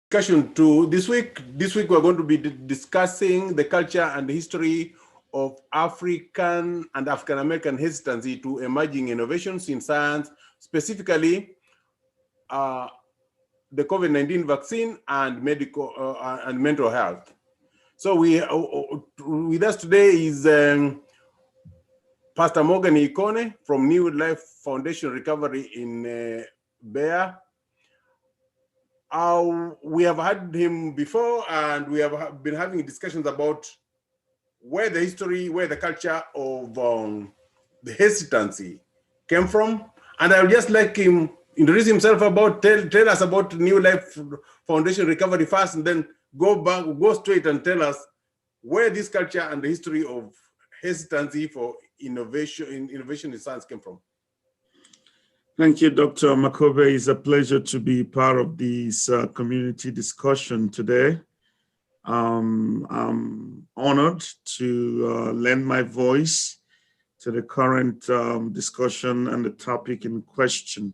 Discussion two. This week we're going to be discussing the culture and the history of African and African American hesitancy to emerging innovations in science, specifically the COVID-19 vaccine and medical and mental health. So with us today is Pastor Morgan Ikonne from New Life Foundation Recovery in Bear. We have had him before, and we have been having discussions about where the history, where the culture of the hesitancy came from. And I would just like him introduce himself about, tell us about New Life Foundation Recovery first, and then go straight and tell us where this culture and the history of hesitancy for innovation in science came from. Thank you, Dr. Amakobe. It's a pleasure to be part of this community discussion today. I'm honored to lend my voice to the current discussion and the topic in question.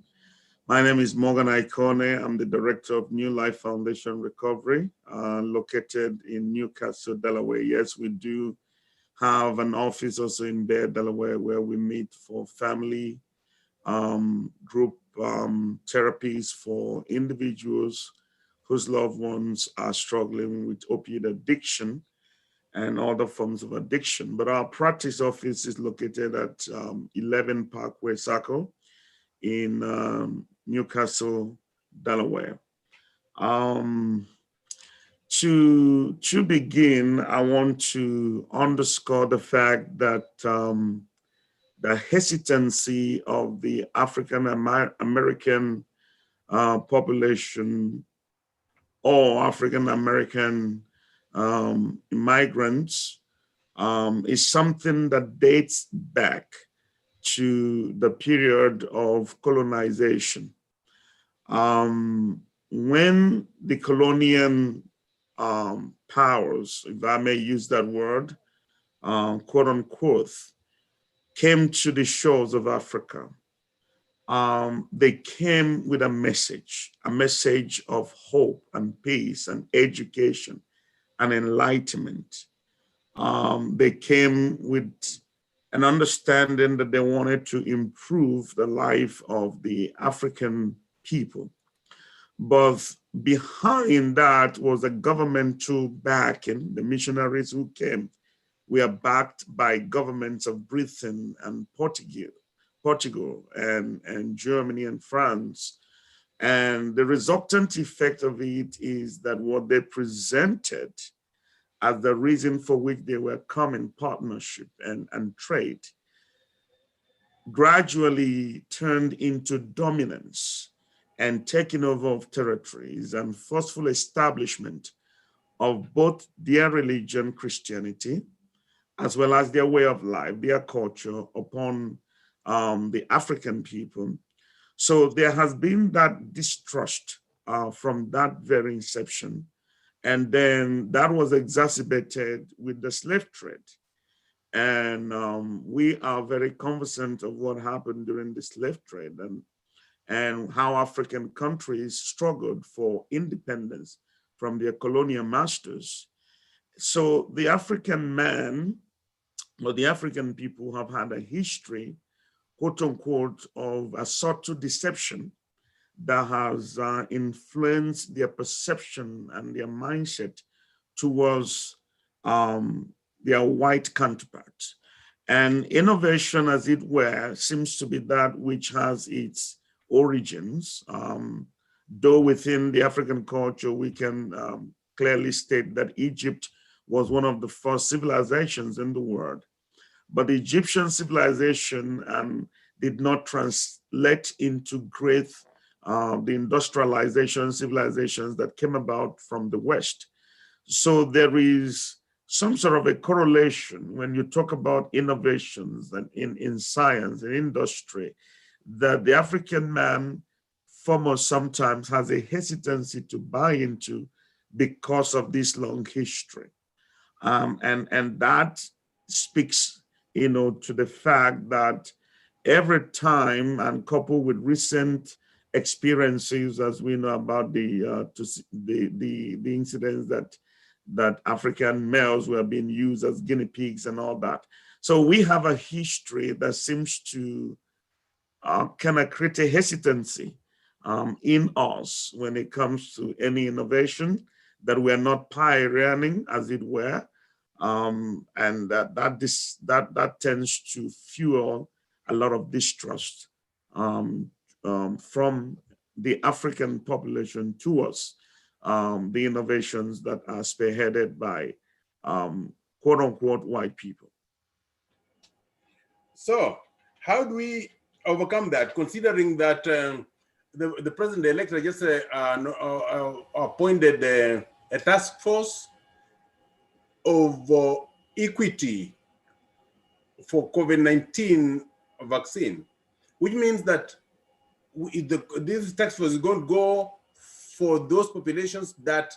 My name is Morgan Ikonne. I'm the director of New Life Foundation Recovery, located in Newcastle, Delaware. Yes, we do have an office also in Bear, Delaware, where we meet for family group therapies for individuals whose loved ones are struggling with opiate addiction and other forms of addiction. But our practice office is located at 11 Parkway Circle in Newcastle, Delaware. To begin, I want to underscore the fact that the hesitancy of the African American population or African American immigrants is something that dates back to the period of colonization. When the colonial powers, if I may use that word, quote unquote, came to the shores of Africa, they came with a message of hope and peace and education and enlightenment. They came with an understanding that they wanted to improve the life of the African people. But behind that was a governmental backing. The missionaries who came were backed by governments of Britain and Portugal and Germany and France. And the resultant effect of it is that what they presented as the reason for which they were coming, partnership and trade, gradually turned into dominance and taking over of territories and forceful establishment of both their religion, Christianity, as well as their way of life, their culture upon the African people. So there has been that distrust from that very inception. And then that was exacerbated with the slave trade. And we are very cognizant of what happened during the slave trade and how African countries struggled for independence from their colonial masters. So the African man, or the African people, have had a history, quote unquote, of a subtle deception that has influenced their perception and their mindset towards their white counterparts. And innovation, as it were, seems to be that which has its origins. Though within the African culture, we can clearly state that Egypt was one of the first civilizations in the world. But the Egyptian civilization did not translate into great the industrialization civilizations that came about from the West. So there is some sort of a correlation when you talk about innovations and in science and industry, that the African man foremost sometimes has a hesitancy to buy into because of this long history. And that speaks, to the fact that every time, and coupled with recent experiences, as we know about the incidents that African males were being used as guinea pigs and all that. So we have a history that seems to kind of create a hesitancy in us when it comes to any innovation, that we're not pioneering, as it were, and that tends to fuel a lot of distrust from the African population towards the innovations that are spearheaded by quote unquote white people. So how do we overcome that, considering that the president-elect just appointed a task force of equity for COVID-19 vaccine, which means that this task force is going to go for those populations that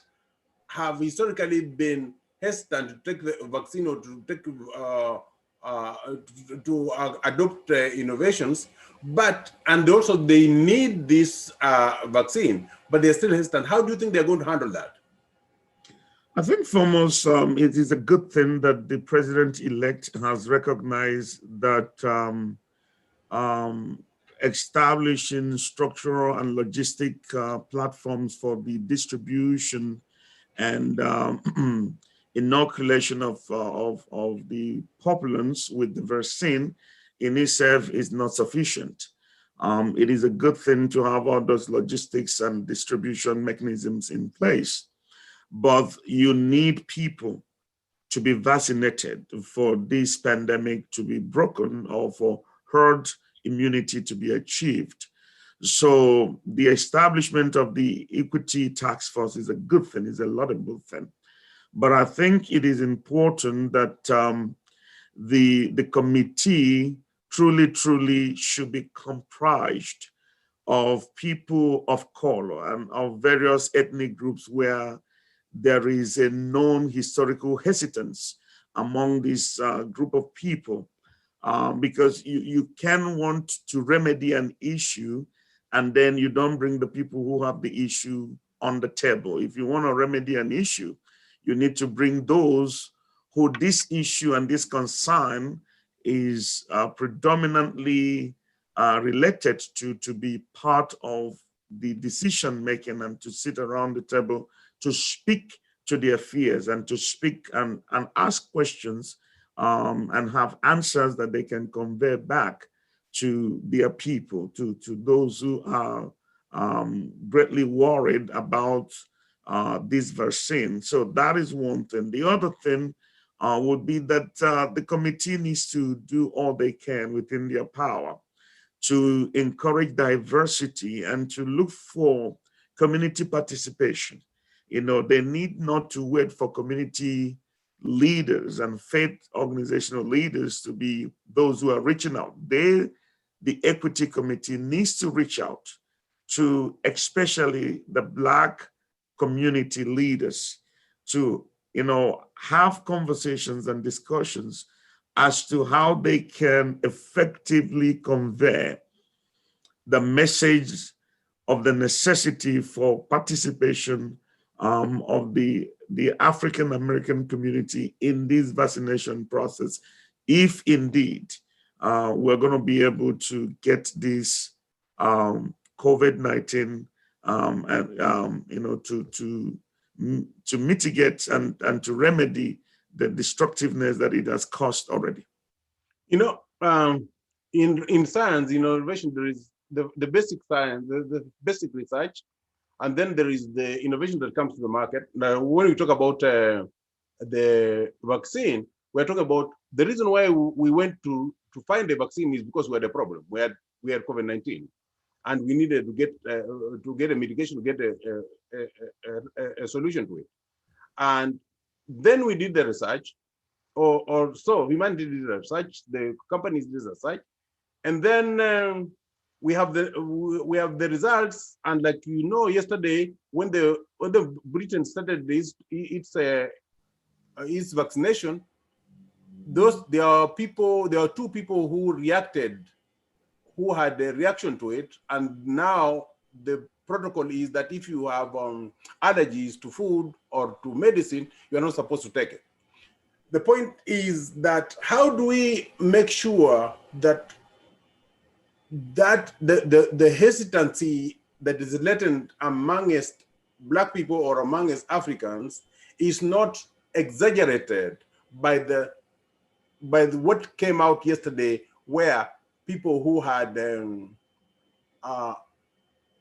have historically been hesitant to take the vaccine or to take adopt innovations, and also they need this vaccine, but they're still hesitant. How do you think they're going to handle that? I think foremost, it is a good thing that the president-elect has recognized that establishing structural and logistic platforms for the distribution and inoculation of the populace with the vaccine in itself is not sufficient. It is a good thing to have all those logistics and distribution mechanisms in place, but you need people to be vaccinated for this pandemic to be broken or for herd immunity to be achieved. So the establishment of the equity task force is a good thing, is a laudable thing. But I think it is important that the committee truly should be comprised of people of color and of various ethnic groups where there is a known historical hesitance among this group of people, because you can want to remedy an issue and then you don't bring the people who have the issue on the table. If you want to remedy an issue, you need to bring those who this issue and this concern is predominantly related to be part of the decision making and to sit around the table to speak to their fears and to speak and ask questions and have answers that they can convey back to their people, to those who are greatly worried about this vaccine. So that is one thing. The other thing would be that the committee needs to do all they can within their power to encourage diversity and to look for community participation. You know, they need not to wait for community leaders and faith organizational leaders to be those who are reaching out. The equity committee needs to reach out to especially the Black community leaders to, you know, have conversations and discussions as to how they can effectively convey the message of the necessity for participation of the African American community in this vaccination process, if indeed we're going to be able to get this COVID-19 and you know, to mitigate and to remedy the destructiveness that it has caused already. You know, in science, you know, innovation, there is the basic science, the basic research, and then there is the innovation that comes to the market. Now, when we talk about the vaccine, we're talking about the reason why we went to find a vaccine is because we had a problem. We had COVID-19, and we needed to get a mitigation, to get a solution to it. And then we did the research, or so humanity did the research, the companies did the research, and then we have the results. And like, you know, yesterday when the Britain started its vaccination, there are two people who reacted, who had a reaction to it, and now the protocol is that if you have allergies to food or to medicine, you are not supposed to take it. The point is that how do we make sure that the hesitancy that is latent amongst Black people or amongst Africans is not exaggerated by what came out yesterday, where people who had uh,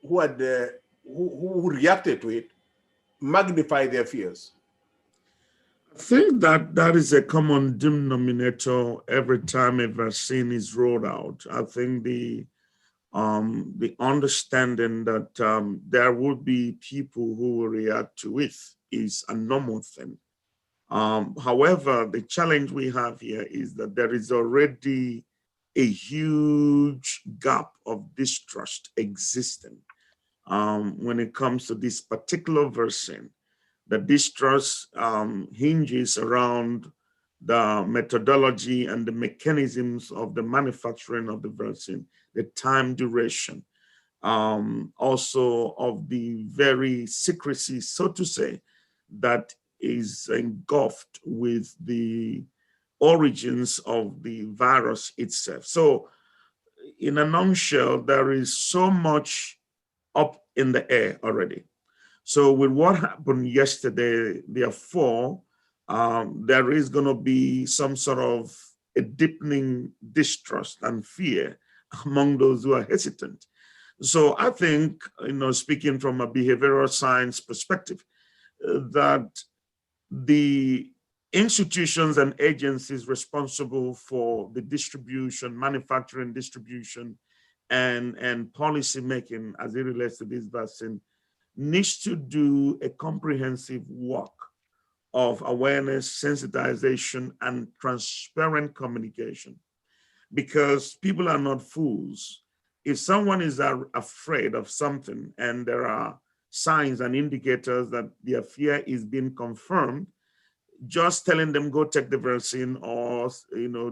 who reacted to it magnify their fears. I think that that is a common denominator every time a vaccine is rolled out. I think the understanding that there will be people who will react to it is a normal thing. However, the challenge we have here is that there is already a huge gap of distrust existing when it comes to this particular vaccine. The distrust hinges around the methodology and the mechanisms of the manufacturing of the vaccine, the time duration, also of the very secrecy, so to say, that is engulfed with the origins of the virus itself. So in a nutshell, there is so much up in the air already. So with what happened yesterday, therefore, there is going to be some sort of a deepening distrust and fear among those who are hesitant. So I think, speaking from a behavioral science perspective, that the institutions and agencies responsible for the distribution, manufacturing, distribution, and policy making as it relates to this vaccine needs to do a comprehensive work of awareness, sensitization, and transparent communication, because people are not fools. If someone is afraid of something and there are signs and indicators that their fear is being confirmed, just telling them go take the vaccine, or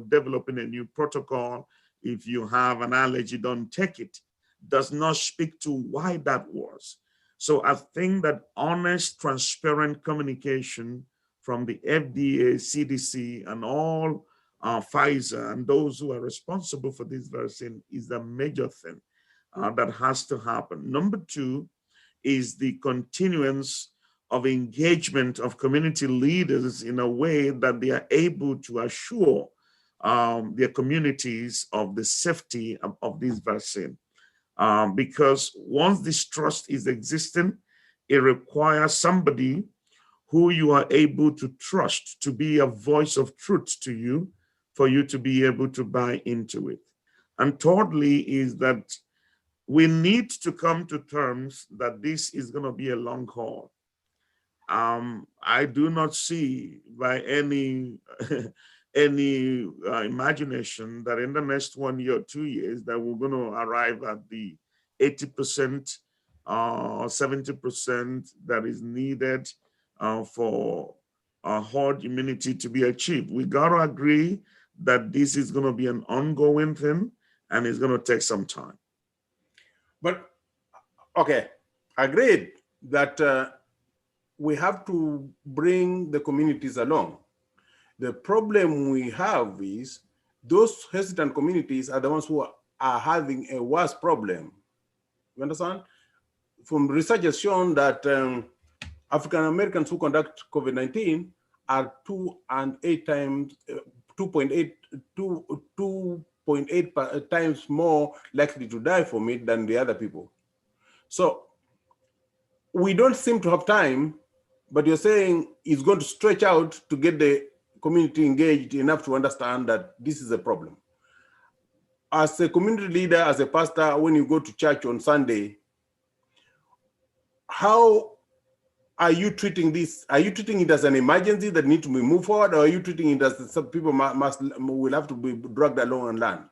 developing a new protocol, if you have an allergy, don't take it, does not speak to why that was. So I think that honest, transparent communication from the FDA, CDC, and all Pfizer and those who are responsible for this vaccine is a major thing that has to happen. Number two is the continuance of engagement of community leaders in a way that they are able to assure their communities of the safety of this vaccine. Because once this trust is existing, it requires somebody who you are able to trust to be a voice of truth to you, for you to be able to buy into it. And thirdly is that we need to come to terms that this is going to be a long haul. I do not see by any imagination that in the next 1 year or 2 years that we're going to arrive at the 80% or 70% that is needed for herd immunity to be achieved. We got to agree that this is going to be an ongoing thing and it's going to take some time. But okay, agreed that we have to bring the communities along. The problem we have is those hesitant communities are the ones who are having a worse problem. You understand? From research has shown that African Americans who conduct COVID-19 are 2.8 times more likely to die from it than the other people. So we don't seem to have time, but you're saying it's going to stretch out to get the community engaged enough to understand that this is a problem. As a community leader, as a pastor, when you go to church on Sunday, how are you treating this? Are you treating it as an emergency that needs to be moved forward, or are you treating it as some people will have to be dragged along and learn?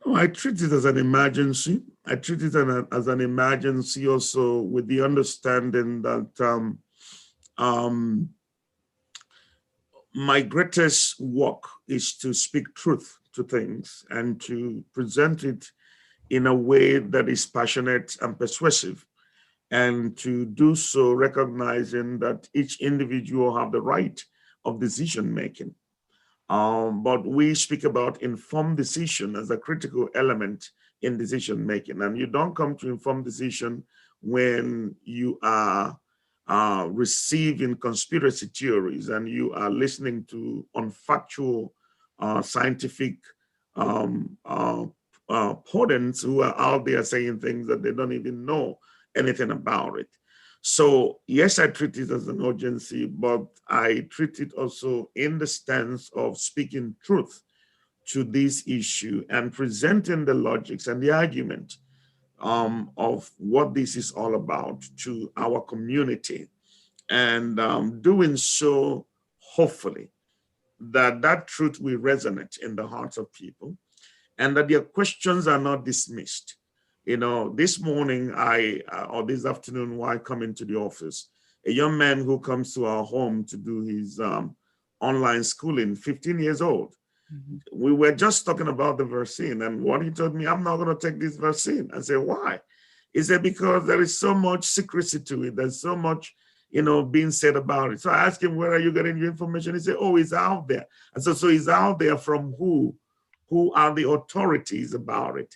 No, I treat it as an emergency. I treat it as an emergency also with the understanding that my greatest work is to speak truth to things and to present it in a way that is passionate and persuasive, and to do so recognizing that each individual have the right of decision making. But we speak about informed decision as a critical element in decision making. And you don't come to informed decision when you are receiving conspiracy theories and you are listening to unfactual scientific opponents who are out there saying things that they don't even know anything about it. So yes, I treat it as an urgency, but I treat it also in the stance of speaking truth to this issue and presenting the logics and the argument of what this is all about to our community, and doing so, hopefully, that truth will resonate in the hearts of people and that their questions are not dismissed. You know, this morning or this afternoon while coming to the office, a young man who comes to our home to do his online schooling, 15 years old. Mm-hmm. We were just talking about the vaccine, and what he told me, I'm not going to take this vaccine. I said, why? He said, because there is so much secrecy to it. There's so much, being said about it. So I asked him, where are you getting your information? He said, oh, it's out there. And so it's out there from who? Who are the authorities about it?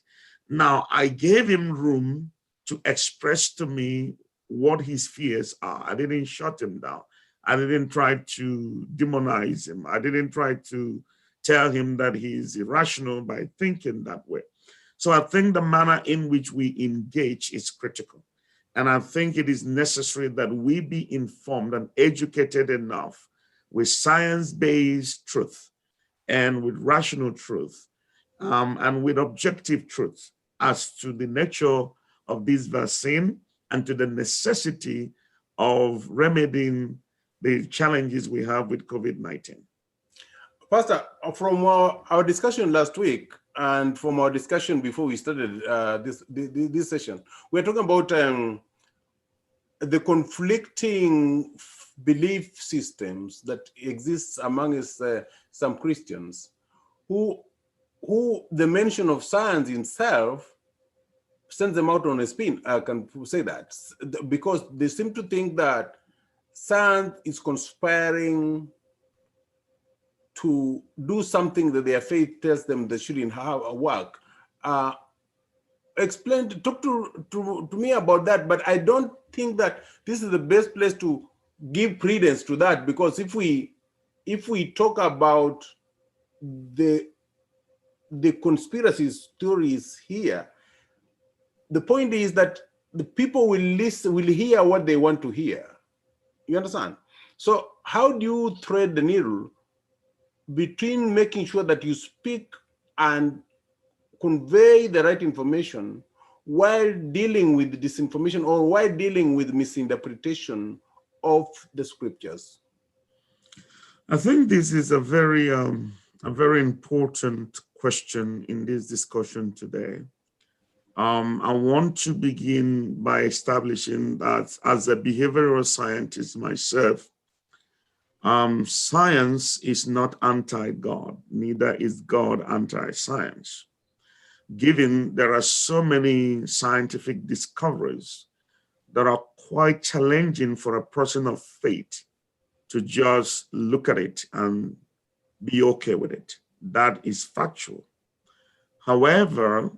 Now, I gave him room to express to me what his fears are. I didn't shut him down. I didn't try to demonize him. I didn't try to tell him that he's irrational by thinking that way. So I think the manner in which we engage is critical. And I think it is necessary that we be informed and educated enough with science-based truth and with rational truth and with objective truth as to the nature of this vaccine and to the necessity of remedying the challenges we have with COVID-19. Pastor, from our discussion last week and from our discussion before we started this session, we're talking about the conflicting belief systems that exist amongst some Christians who the mention of science itself sends them out on a spin. I can say that because they seem to think that science is conspiring to do something that their faith tells them they shouldn't have work. Talk to me about that, but I don't think that this is the best place to give credence to that, because if we talk about the conspiracy stories here, the point is that the people will hear what they want to hear. You understand? So how do you thread the needle between making sure that you speak and convey the right information while dealing with disinformation or while dealing with misinterpretation of the scriptures? I think this is a very important question in this discussion today. I want to begin by establishing that as a behavioral scientist myself, science is not anti-God, neither is God anti-science. Given there are so many scientific discoveries that are quite challenging for a person of faith to just look at it and be okay with it. That is factual. However,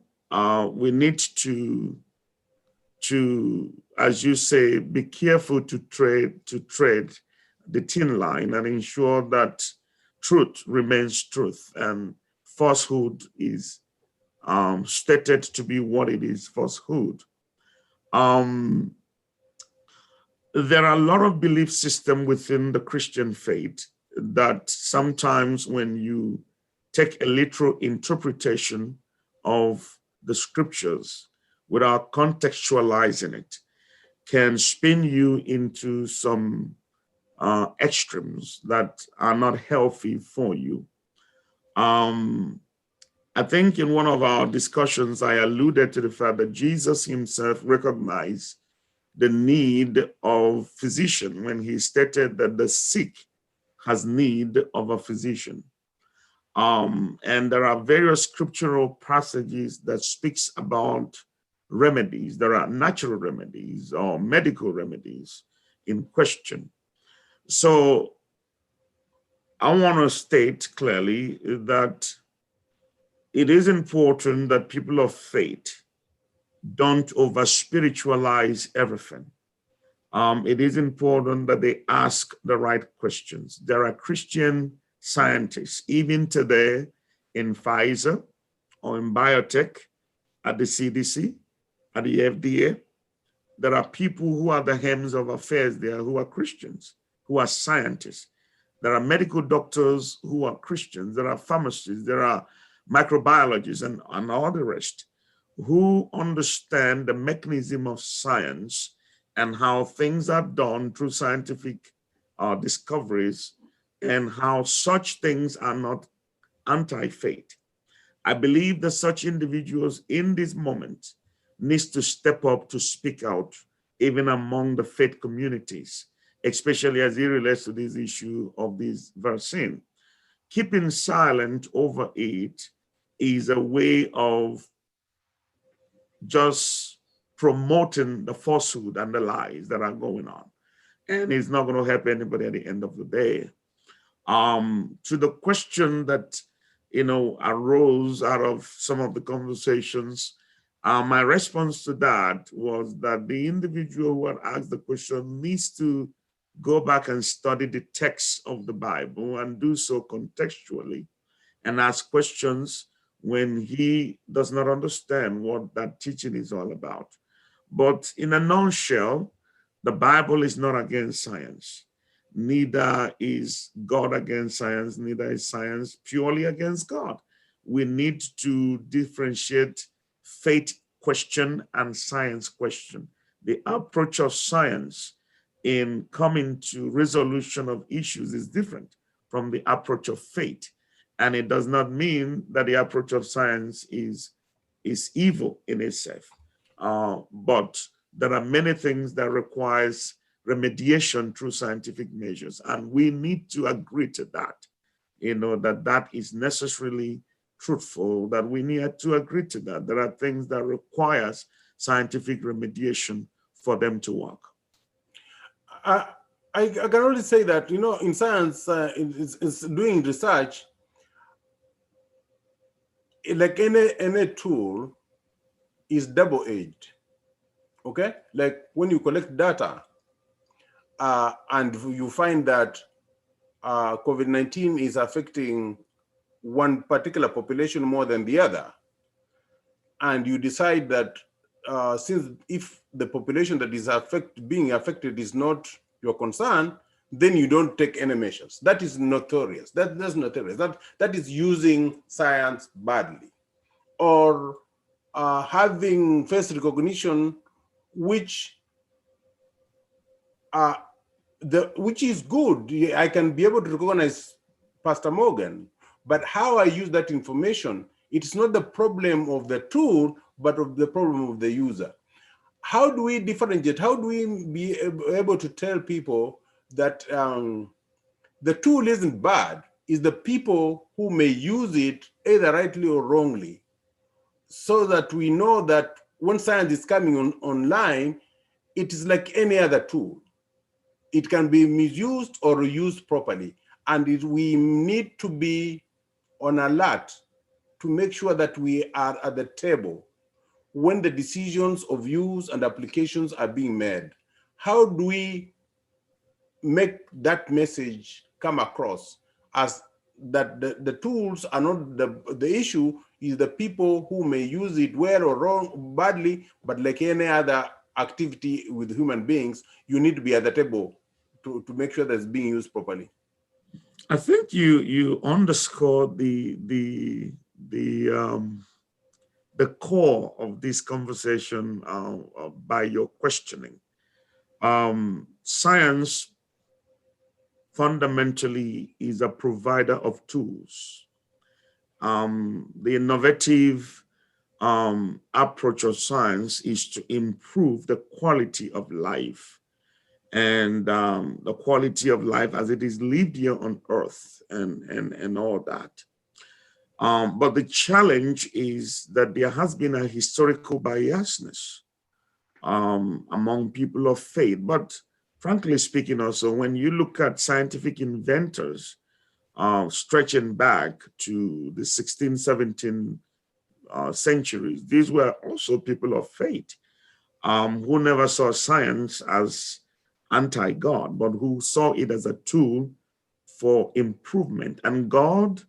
we need to, as you say, be careful to tread the thin line and ensure that truth remains truth and falsehood is stated to be what it is, falsehood. There are a lot of belief systems within the Christian faith that sometimes when you take a literal interpretation of the scriptures without contextualizing it, can spin you into some extremes that are not healthy for you. I think in one of our discussions, I alluded to the fact that Jesus himself recognized the need of physician when he stated that the sick has need of a physician. And there are various scriptural passages that speaks about remedies. There are natural remedies or medical remedies in question. So I want to state clearly that it is important that people of faith don't over spiritualize everything. It is important that they ask the right questions. There are Christian scientists, even today in Pfizer or in biotech, at the CDC, at the FDA. There are people who are the hems of affairs there who are Christians, who are scientists. There are medical doctors who are Christians. There are pharmacists. There are microbiologists and all the rest who understand the mechanism of science and how things are done through scientific discoveries and how such things are not anti-faith. I believe that such individuals in this moment needs to step up to speak out, even among the faith communities, especially as it relates to this issue of this vaccine. Keeping silent over it is a way of just promoting the falsehood and the lies that are going on. And it's not going to help anybody at the end of the day. To the question that, arose out of some of the conversations, my response to that was that the individual who had asked the question needs to go back and study the text of the Bible and do so contextually and ask questions when he does not understand what that teaching is all about. But in a nutshell, the Bible is not against science. Neither is God against science, neither is science purely against God. We need to differentiate faith question and science question. The approach of science in coming to resolution of issues is different from the approach of faith. And it does not mean that the approach of science is evil in itself. But there are many things that requires remediation through scientific measures. And we need to agree to that, that is necessarily truthful, that we need to agree to that. There are things that requires scientific remediation for them to work. I can only say that, in science, it's doing research, like any tool is double-edged, okay? Like when you collect data and you find that COVID-19 is affecting one particular population more than the other, and you decide that since if the population that is being affected is not your concern, then you don't take any measures. That is notorious. That's notorious. That is using science badly, or having face recognition, which is good. I can be able to recognize Pastor Morgan, but how I use that information, it's not the problem of the tool, but of the problem of the user. How do we differentiate? How do we be able to tell people that the tool isn't bad? It's the people who may use it either rightly or wrongly, so that we know that when science is coming online, it is like any other tool. It can be misused or used properly. And we need to be on alert to make sure that we are at the table when the decisions of use and applications are being made. How do we make that message come across as that the tools are not the issue, is the people who may use it well or wrong, badly, but like any other activity with human beings, you need to be at the table to make sure that it's being used properly. I think you underscore the core of this conversation by your questioning. Science fundamentally is a provider of tools. The innovative approach of science is to improve the quality of life and the quality of life as it is lived here on earth and all that. But the challenge is that there has been a historical biasness among people of faith. But frankly speaking, also, when you look at scientific inventors stretching back to the 16th, 17th centuries, these were also people of faith who never saw science as anti-God, but who saw it as a tool for improvement. And God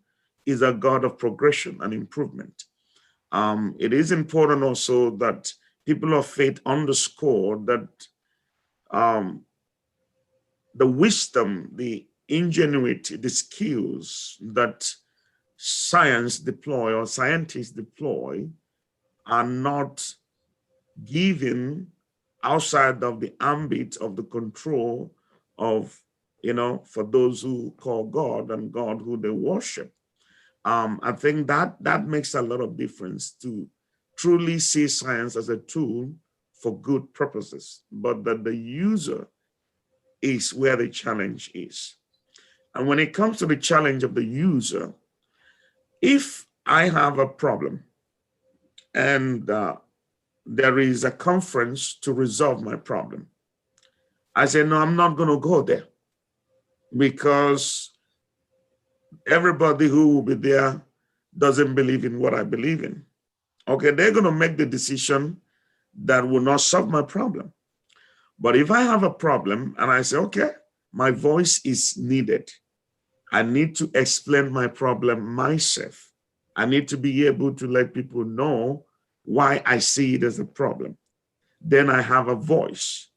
is a God of progression and improvement. It is important also that people of faith underscore that the wisdom, the ingenuity, the skills that science deploy or scientists deploy are not given outside of the ambit of the control of, for those who call God and God who they worship. I think that makes a lot of difference to truly see science as a tool for good purposes, but that the user is where the challenge is. And when it comes to the challenge of the user, if I have a problem and there is a conference to resolve my problem, I say, no, I'm not going to go there because everybody who will be there doesn't believe in what I believe in. Okay, they're going to make the decision that will not solve my problem. But if I have a problem and I say, okay, my voice is needed, I need to explain my problem myself. I need to be able to let people know why I see it as a problem. Then I have a voice.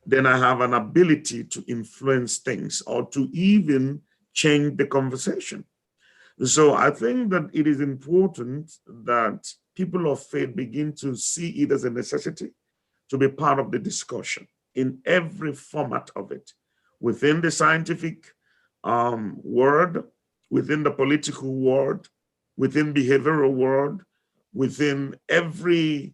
Then I have an ability to influence things or to even change the conversation. So I think that it is important that people of faith begin to see it as a necessity to be part of the discussion in every format of it, within the scientific world, within the political world, within behavioral world, within every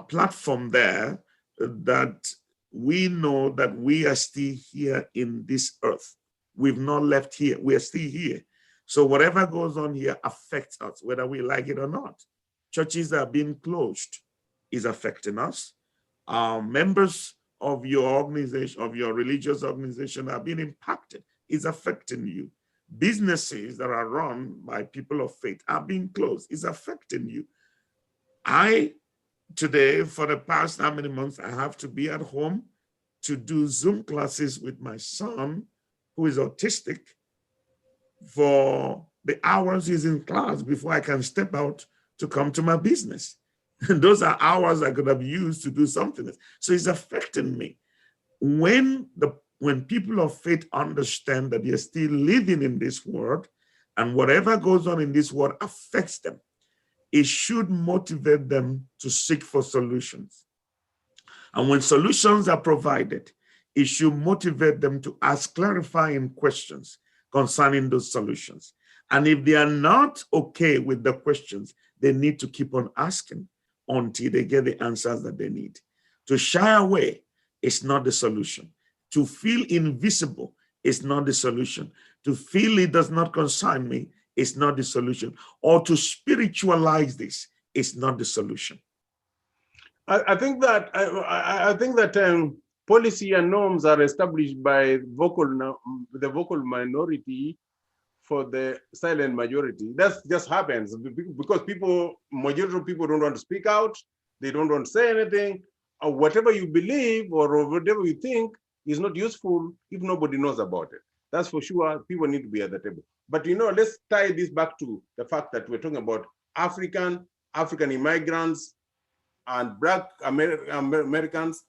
platform there, that we know that we are still here in this earth. We've not left here. We are still here. So whatever goes on here affects us, whether we like it or not. Churches that are being closed is affecting us. Members of your organization, of your religious organization, are being impacted. It's affecting you. Businesses that are run by people of faith are being closed. It's affecting you. Today, for the past how many months, I have to be at home to do Zoom classes with my son, who is autistic, for the hours he's in class before I can step out to come to my business. And those are hours I could have used to do something else. So it's affecting me. When people of faith understand that they're still living in this world and whatever goes on in this world affects them, it should motivate them to seek for solutions. And when solutions are provided, it should motivate them to ask clarifying questions concerning those solutions. And if they are not okay with the questions, they need to keep on asking until they get the answers that they need. To shy away is not the solution. To feel invisible is not the solution. To feel it does not concern me is not the solution. Or to spiritualize this is not the solution. I think that policy and norms are established by the vocal minority for the silent majority. That just happens because majority of people don't want to speak out. They don't want to say anything. Or whatever you believe or whatever you think is not useful if nobody knows about it. That's for sure. People need to be at the table. But let's tie this back to the fact that we're talking about African immigrants and Black Americans,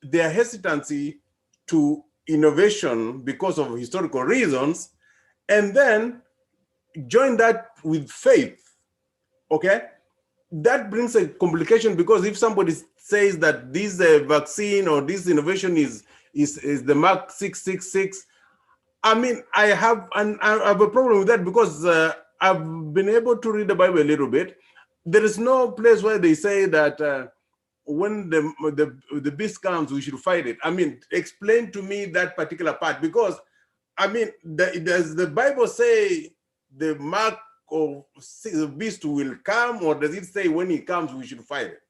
their hesitancy to innovation because of historical reasons, and then join that with faith, okay? That brings a complication because if somebody says that this vaccine or this innovation is the Mark 666, I mean, I have a problem with that because I've been able to read the Bible a little bit. There is no place where they say that when the beast comes, we should fight it. I mean, explain to me that particular part because, I mean, does the Bible say the Mark of the beast will come, or does it say when he comes we should fight it?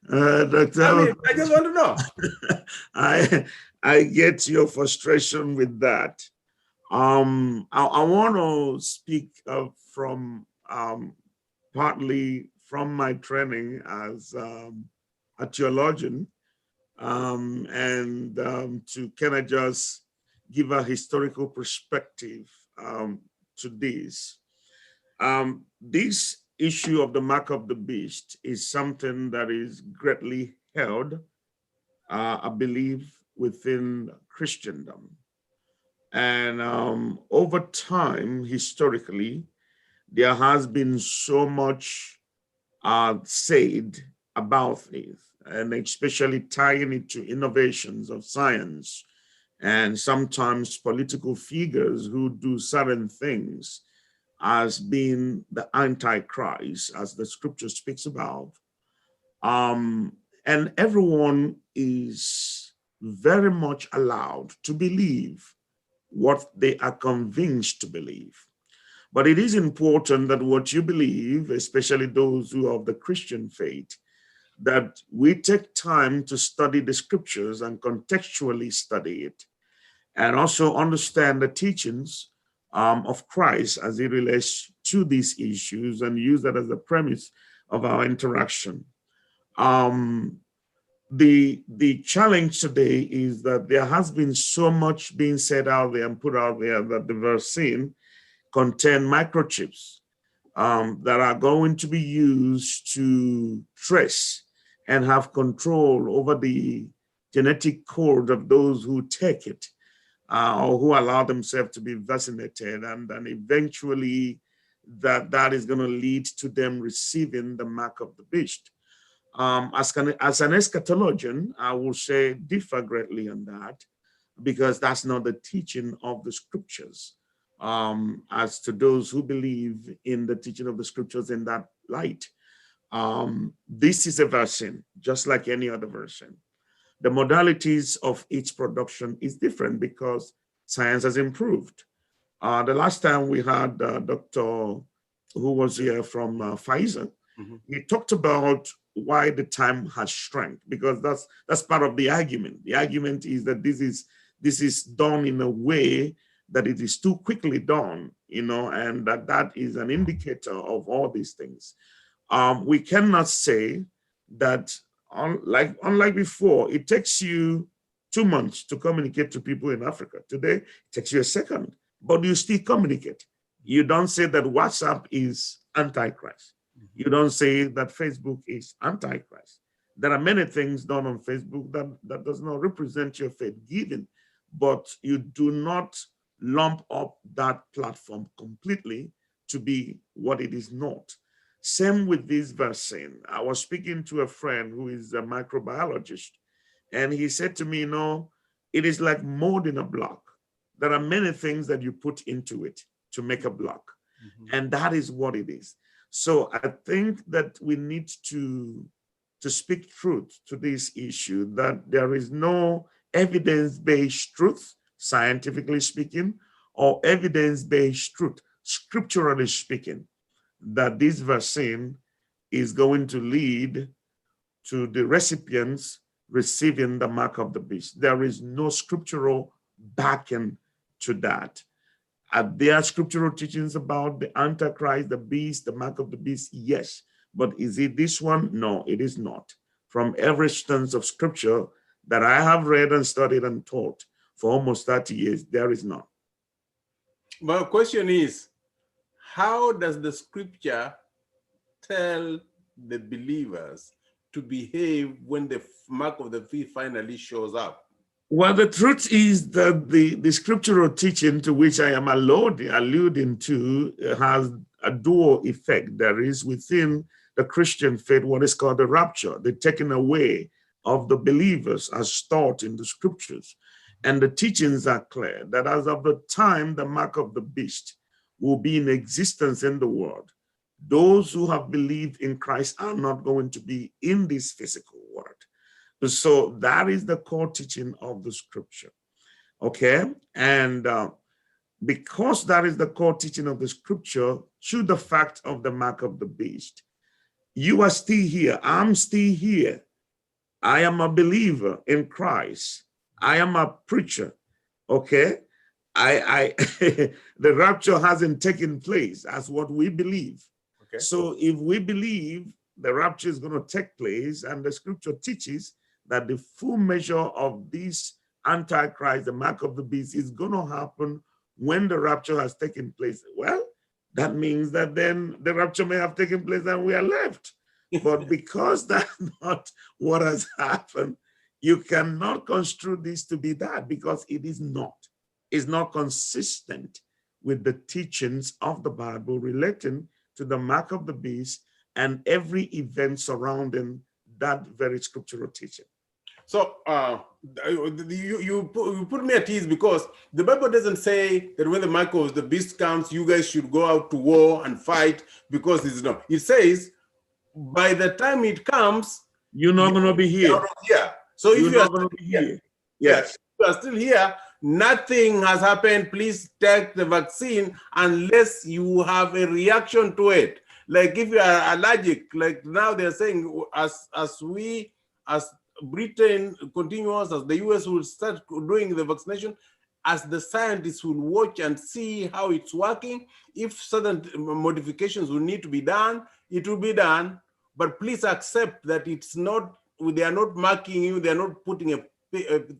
Dr. I mean, I just want to know. I get your frustration with that. I want to speak from partly from my training as a theologian, and to kind of just give a historical perspective to this. This issue of the mark of the beast is something that is greatly held, I believe, within Christendom. And over time, historically, there has been so much said about this, and especially tying it to innovations of science and sometimes political figures who do certain things as being the Antichrist, as the scripture speaks about. And everyone is very much allowed to believe what they are convinced to believe. But it is important that what you believe, especially those who are of the Christian faith, that we take time to study the scriptures and contextually study it, and also understand the teachings of Christ as it relates to these issues, and use that as the premise of our interaction. The challenge today is that there has been so much being said out there and put out there that the vaccine contain microchips that are going to be used to trace and have control over the genetic code of those who take it or who allow themselves to be vaccinated, and then eventually that is going to lead to them receiving the mark of the beast. As an eschatologian, I will say differ greatly on that, because that's not the teaching of the scriptures. As to those who believe in the teaching of the scriptures in that light, this is a vaccine, just like any other vaccine. The modalities of its production is different because science has improved. The last time we had Dr. who was here from Pfizer, he talked about why the time has shrunk, because that's part of the argument. The argument is that this is done in a way that it is too quickly done, and that is an indicator of all these things. We cannot say that, unlike before, it takes you 2 months to communicate to people in Africa. Today, it takes you a second, but you still communicate. You don't say that WhatsApp is Antichrist. You don't say that Facebook is Antichrist. There are many things done on Facebook that does not represent your faith giving, but you do not lump up that platform completely to be what it is not. Same with this vaccine. I was speaking to a friend who is a microbiologist, and he said to me, it is like molding a block. There are many things that you put into it to make a block, and that is what it is. So I think that we need to speak truth to this issue, that there is no evidence-based truth, scientifically speaking, or evidence-based truth, scripturally speaking, that this vaccine is going to lead to the recipients receiving the mark of the beast. There is no scriptural backing to that. There are scriptural teachings about the Antichrist, the beast, the mark of the beast, yes. But is it this one? No, it is not. From every stance of scripture that I have read and studied and taught for almost 30 years, there is none. My question is, how does the scripture tell the believers to behave when the mark of the beast finally shows up? Well, the truth is that the scriptural teaching to which I am alluding to has a dual effect. There is within the Christian faith what is called the rapture, the taking away of the believers as taught in the scriptures. And the teachings are clear that as of the time the mark of the beast will be in existence in the world, those who have believed in Christ are not going to be in this physical world. So that is the core teaching of the scripture. Okay, and because that is the core teaching of the scripture, to the fact of the mark of the beast, you are still here. I'm still here. I am a believer in Christ. I am a preacher. Okay, I the rapture hasn't taken place as what we believe. Okay. So if we believe the rapture is going to take place, and the scripture teaches that the full measure of this antichrist, the mark of the beast, is going to happen when the rapture has taken place, well, that means that then the rapture may have taken place and we are left. But because that's not what has happened, you cannot construe this to be that, because it is not. It's not consistent with the teachings of the Bible relating to the mark of the beast and every event surrounding that very scriptural teaching. So you put me at ease, because the Bible doesn't say that when the mark of the beast comes, you guys should go out to war and fight, because it's not. It says by the time it comes, you're not going to be here. So you're if you are going to be here, yes, you are still here, nothing has happened. Please take the vaccine unless you have a reaction to it. Like if you are allergic, like now they're saying, as Britain continues, as the US will start doing the vaccination, as the scientists will watch and see how it's working, if certain modifications will need to be done, it will be done. But please accept that it's not, they are not marking you, they are not putting a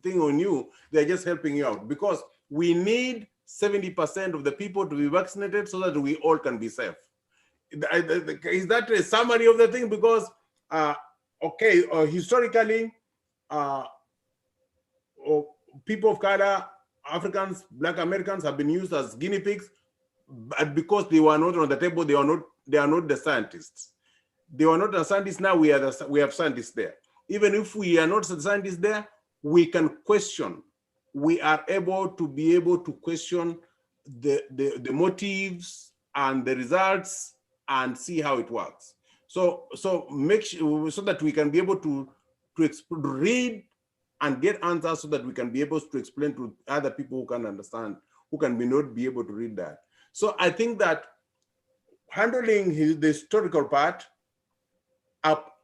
thing on you, they're just helping you out, because we need 70% of the people to be vaccinated so that we all can be safe. Is that a summary of the thing? Because historically, people of color, Africans, Black Americans have been used as guinea pigs, but because they were not on the table, they are not the scientists. They were not the scientists. Now we have scientists there. Even if we are not the scientists there, we can question. We are able to question the motives and the results and see how it works. So make sure so that we can be able to read and get answers, so that we can be able to explain to other people who can understand, who can not be able to read that. So I think that handling the historical part,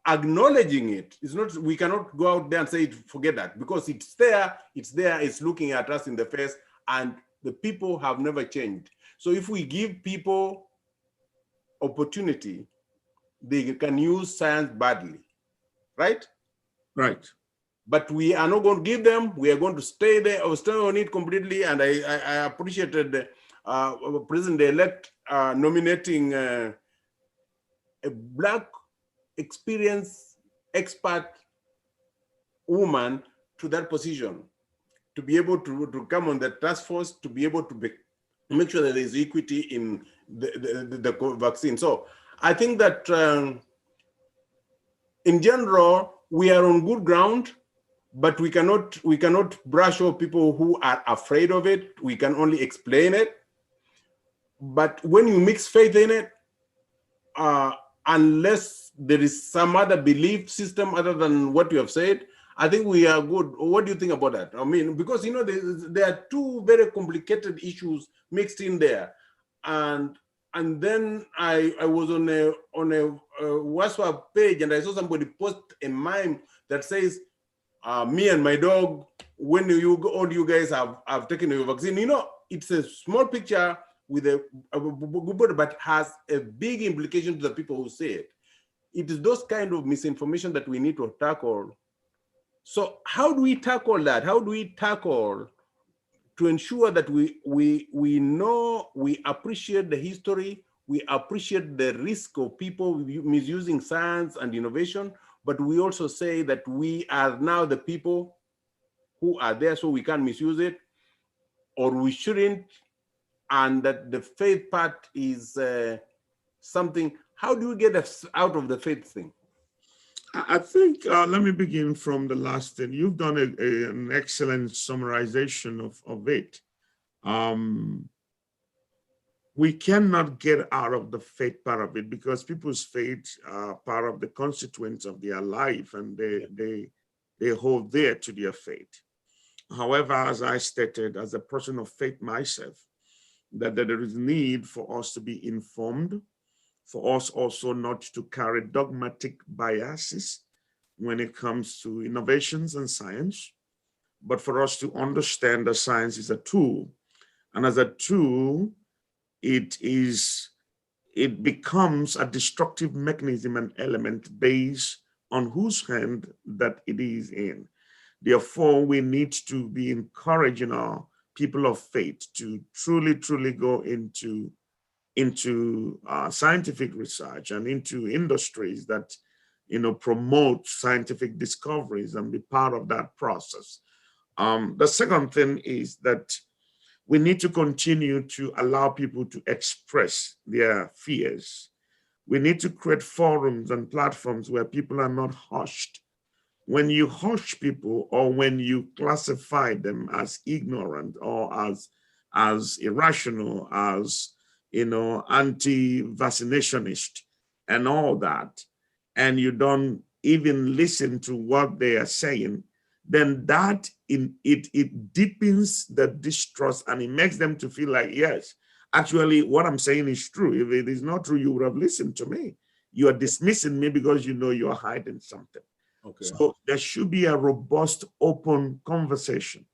acknowledging it is not, we cannot go out there and say, forget that, because it's there, it's looking at us in the face, and the people have never changed. So if we give people opportunity, they can use science badly, right? Right. But we are not going to give them, we are going to stay there or stay on it completely. And I appreciated President-elect nominating a Black experienced expert woman to that position, to be able to come on the task force, to be able to make sure that there is equity in the vaccine. So I think that in general, we are on good ground, but we cannot brush off people who are afraid of it. We can only explain it. But when you mix faith in it, unless there is some other belief system other than what you have said, I think we are good. What do you think about that? I mean, because there are two very complicated issues mixed in there, and then I was on a WhatsApp page, and I saw somebody post a meme that says, "Me and my dog, when all you guys have taken your vaccine." It's a small picture with a but has a big implication to the people who say it. It is those kind of misinformation that we need to tackle. So how do we tackle that? How do we tackle to ensure that we know, we appreciate the history, we appreciate the risk of people misusing science and innovation, but we also say that we are now the people who are there, so we can't misuse it, or we shouldn't, and that the faith part is something. How do we get us out of the faith thing? I think, let me begin from the last thing. You've done an excellent summarization of it. We cannot get out of the faith part of it, because people's faith are part of the consequence of their life, and they hold there to their faith. However, as I stated, as a person of faith myself, that there is need for us to be informed, for us also not to carry dogmatic biases when it comes to innovations and science, but for us to understand that science is a tool. And as a tool, it becomes a destructive mechanism and element based on whose hand that it is in. Therefore, we need to be encouraging our people of faith to truly go into scientific research and into industries that promote scientific discoveries and be part of that process. The second thing is that we need to continue to allow people to express their fears. We need to create forums and platforms where people are not hushed. When you hush people or when you classify them as ignorant or as irrational, as anti-vaccinationist and all that, and you don't even listen to what they are saying, then that it deepens the distrust and it makes them to feel like, yes, actually what I'm saying is true. If it is not true, you would have listened to me. You are dismissing me because you know you are hiding something. Okay. So there should be a robust, open conversation.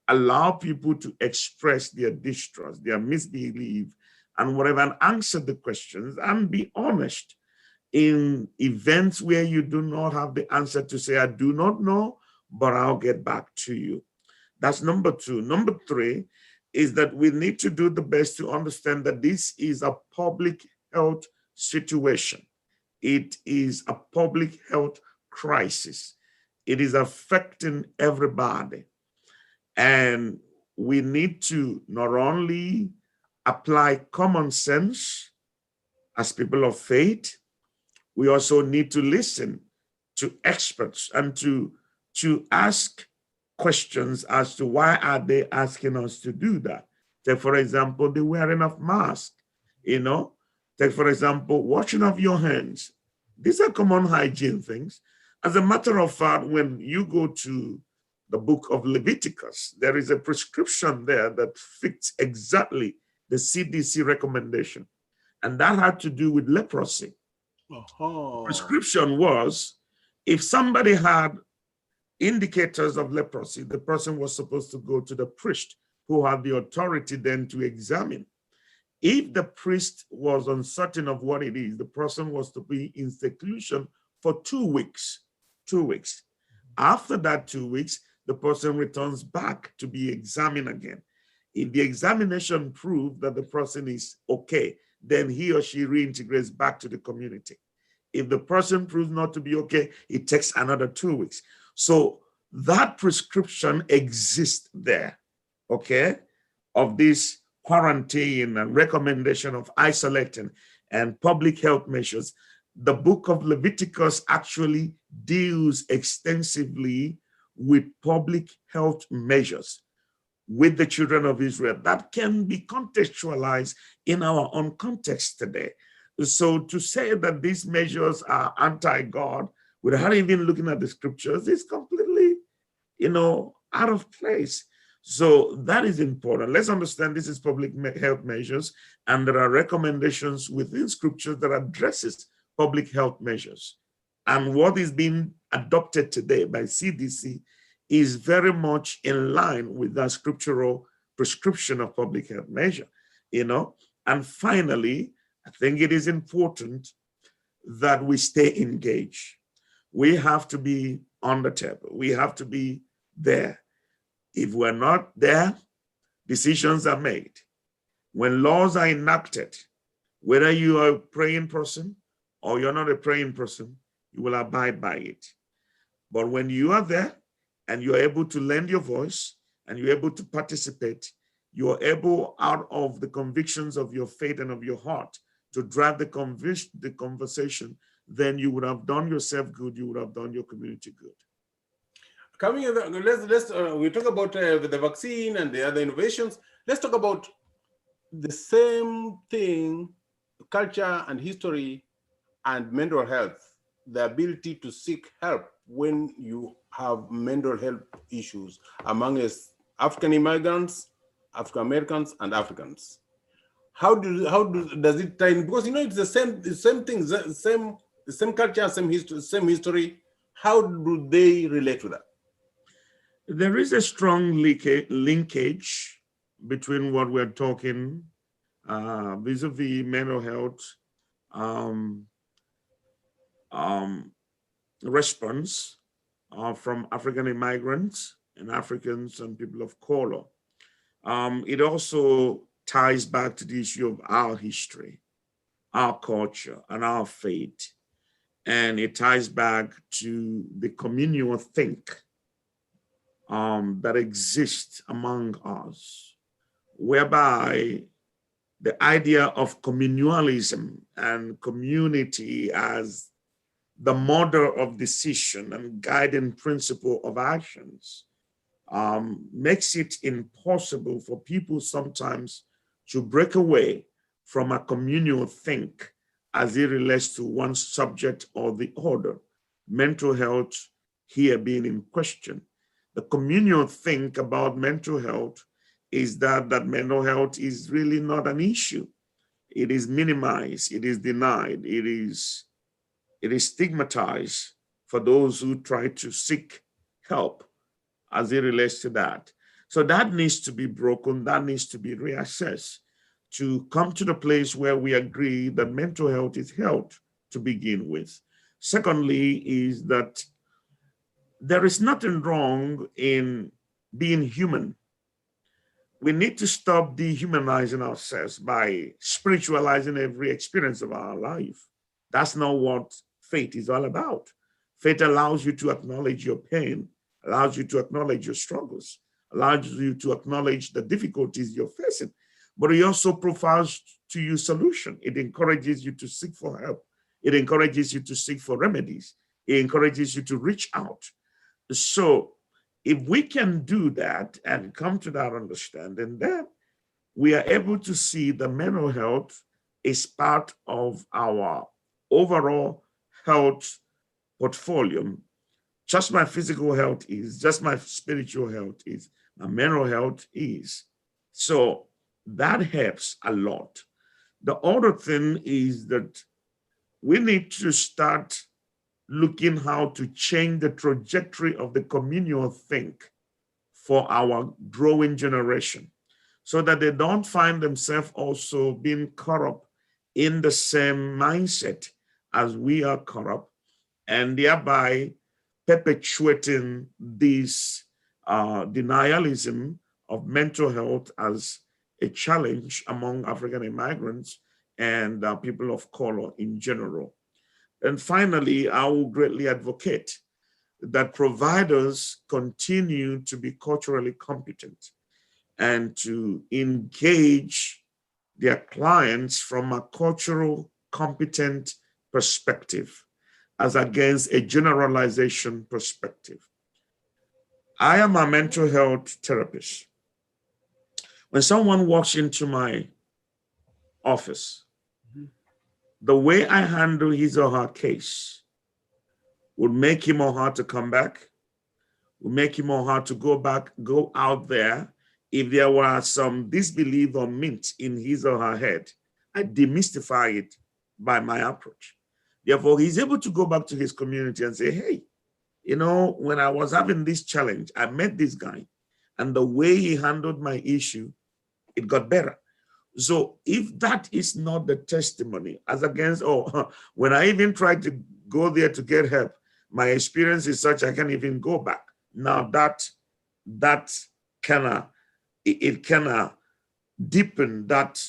Allow people to express their distrust, their misbelief, and whatever, and answer the questions and be honest. In events where you do not have the answer, to say, I do not know, but I'll get back to you. That's number two. Number three is that we need to do the best to understand that this is a public health situation. It is a public health crisis. It is affecting everybody. And we need to not only apply common sense as people of faith, we also need to listen to experts and to ask questions as to why are they asking us to do that. Take, for example, the wearing of masks, Take, for example, washing of your hands. These are common hygiene things. As a matter of fact, when you go to the book of Leviticus, there is a prescription there that fits exactly the CDC recommendation. And that had to do with leprosy. Uh-huh. Prescription was, if somebody had indicators of leprosy, the person was supposed to go to the priest, who had the authority then to examine. If the priest was uncertain of what it is, the person was to be in seclusion for 2 weeks. 2 weeks. After that 2 weeks, the person returns back to be examined again. If the examination proved that the person is okay, then he or she reintegrates back to the community. If the person proves not to be okay, it takes another 2 weeks. So that prescription exists there, okay, of this quarantine and recommendation of isolating and public health measures. The book of Leviticus actually deals extensively with public health measures with the children of Israel that can be contextualized in our own context today. So to say that these measures are anti-God without even looking at the scriptures is completely, out of place. So that is important. Let's understand this is public health measures, and there are recommendations within scripture that addresses public health measures. And what is being adopted today by CDC is very much in line with that scriptural prescription of public health measure, And finally, I think it is important that we stay engaged. We have to be on the table. We have to be there. If we're not there, decisions are made. When laws are enacted, whether you are a praying person or you're not a praying person, you will abide by it. But when you are there and you're able to lend your voice and you're able to participate, you're able, out of the convictions of your faith and of your heart, to drive the conversation, then you would have done yourself good, you would have done your community good. Coming, let's we talk about the vaccine and the other innovations. Let's talk about the same thing: culture and history and mental health. The ability to seek help when you have mental health issues among us African immigrants, African Americans, and Africans? Does it tie in? Because it's the same thing, the same culture, same history. How do they relate to that? There is a strong linkage between what we're talking vis-a-vis mental health um, um, response from African immigrants and Africans and people of color. It also ties back to the issue of our history, our culture, and our faith. And it ties back to the communal think that exists among us, whereby the idea of communalism and community as the model of decision and guiding principle of actions makes it impossible for people sometimes to break away from a communal think as it relates to one subject or the other. Mental health here being in question. The communal think about mental health is that mental health is really not an issue. It is minimized, it is denied, it is stigmatized for those who try to seek help as it relates to that. So that needs to be broken, that needs to be reassessed to come to the place where we agree that mental health is health to begin with. Secondly, is that there is nothing wrong in being human. We need to stop dehumanizing ourselves by spiritualizing every experience of our life. That's not what faith is all about. Faith allows you to acknowledge your pain, allows you to acknowledge your struggles, allows you to acknowledge the difficulties you're facing, but it also provides to you solution. It encourages you to seek for help. It encourages you to seek for remedies. It encourages you to reach out. So if we can do that and come to that understanding, then we are able to see the mental health is part of our overall health portfolio. Just my physical health is, just my spiritual health is, my mental health is. So that helps a lot. The other thing is that we need to start looking how to change the trajectory of the communal think for our growing generation so that they don't find themselves also being caught up in the same mindset as we are caught up, and thereby perpetuating this denialism of mental health as a challenge among African immigrants and people of color in general. And finally, I will greatly advocate that providers continue to be culturally competent and to engage their clients from a cultural competent perspective as against a generalization perspective. I am a mental health therapist. When someone walks into my office, the way I handle his or her case would make him or her to come back, would make him or her to go out there. If there were some disbelief or myth in his or her head, I demystify it by my approach. Therefore, he's able to go back to his community and say, hey, when I was having this challenge, I met this guy, and the way he handled my issue, it got better. So if that is not the testimony, as against, when I even tried to go there to get help, my experience is such I can't even go back. Now that it cannot deepen that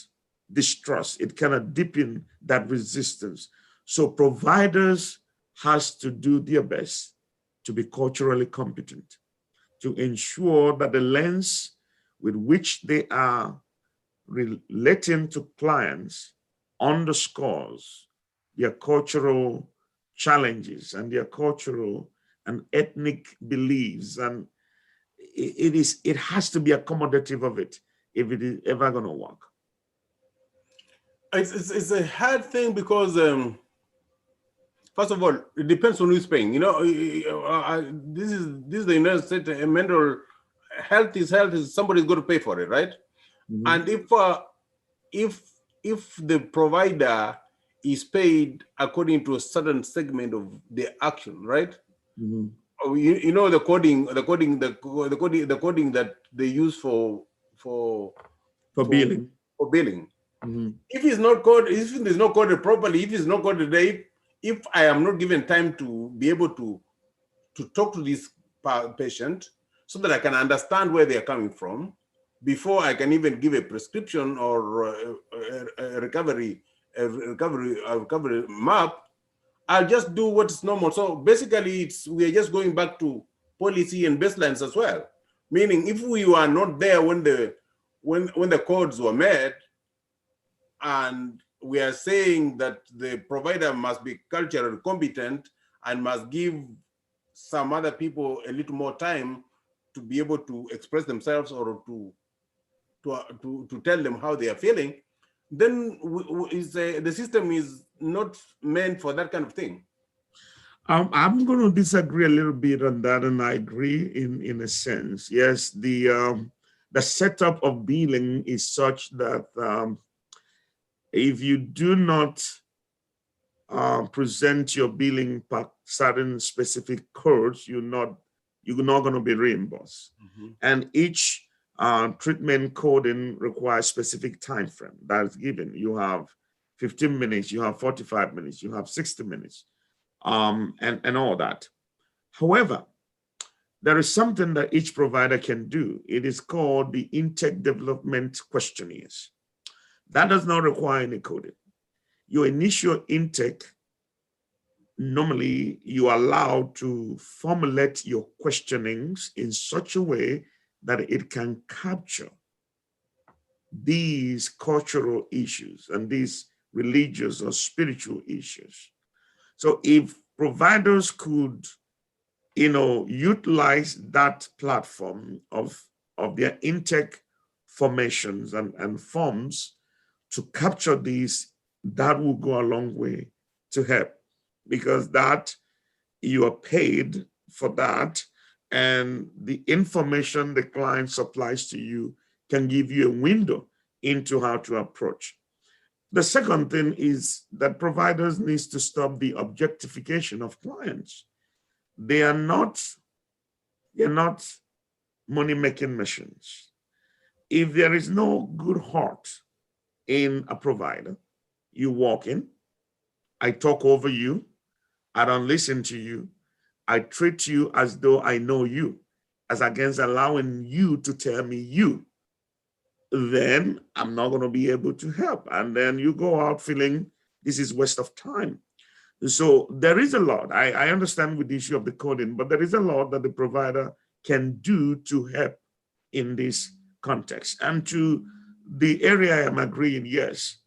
distrust. It cannot deepen that resistance. So providers has to do their best to be culturally competent, to ensure that the lens with which they are relating to clients underscores their cultural challenges and their cultural and ethnic beliefs, and it has to be accommodative of it if it is ever going to work. It's a hard thing because First of all, it depends on who's paying. This is the United States. Mental health is somebody's going to pay for it, right? Mhm. And if the provider is paid according to a certain segment of the action, right? Mhm. You know the coding that they use for billing. for billing. Mhm. If it's not coded, if it is not coded properly, if it's not coded, if I am not given time to be able to talk to this patient so that I can understand where they are coming from before I can even give a prescription or a recovery map, I'll just do what's normal. So basically, we are just going back to policy and baselines as well. Meaning, if we were not there when the codes were made, and we are saying that the provider must be culturally competent and must give some other people a little more time to be able to express themselves or to tell them how they are feeling, then the system is not meant for that kind of thing. I'm going to disagree a little bit on that, and I agree in a sense. Yes, the setup of billing is such that if you do not present your billing per certain specific codes, you're not going to be reimbursed. Mm-hmm. And each treatment coding requires specific time frame that is given. You have 15 minutes, you have 45 minutes, you have 60 minutes, and all that. However, there is something that each provider can do. It is called the intake development questionnaires. That does not require any coding. Your initial intake, normally you are allowed to formulate your questionings in such a way that it can capture these cultural issues and these religious or spiritual issues. So if providers could, utilize that platform of their intake formations and forms to capture these, that will go a long way to help, because that you are paid for that, and the information the client supplies to you can give you a window into how to approach. The second thing is that providers needs to stop the objectification of clients. They are not money-making machines. If there is no good heart in a provider, you walk in, I talk over you, I don't listen to you, I treat you as though I know you, as against allowing you to tell me you, then I'm not going to be able to help. And then you go out feeling this is waste of time. So there is a lot. I understand with the issue of the coding, but there is a lot that the provider can do to help in this context. And to the area I am agreeing, yes,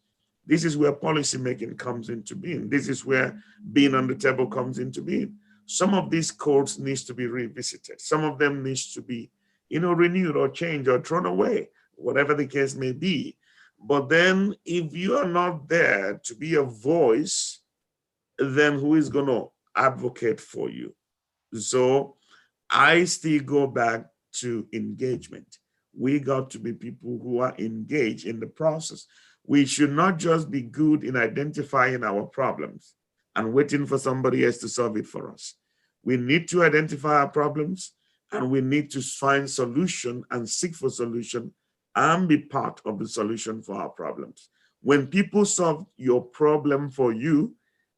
this is where policy making comes into being. This is where being on the table comes into being. Some of these codes needs to be revisited. Some of them needs to be, renewed or changed or thrown away, whatever the case may be. But then if you are not there to be a voice, then who is going to advocate for you? So I still go back to engagement. We got to be people who are engaged in the process. We should not just be good in identifying our problems and waiting for somebody else to solve it for us. We need to identify our problems, and we need to find solution and seek for solution and be part of the solution for our problems. When people solve your problem for you,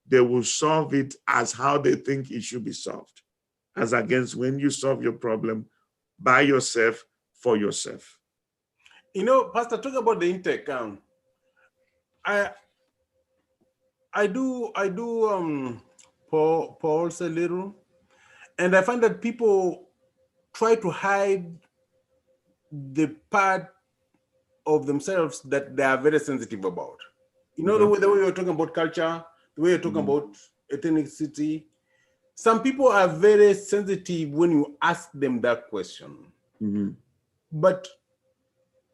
they will solve it as how they think it should be solved, as against when you solve your problem by yourself for yourself. Pastor, talk about the intake. I do pause a little, and I find that people try to hide the part of themselves that they are very sensitive about. The way you're talking about culture, the way you're talking about ethnicity. Some people are very sensitive when you ask them that question. Mm-hmm. But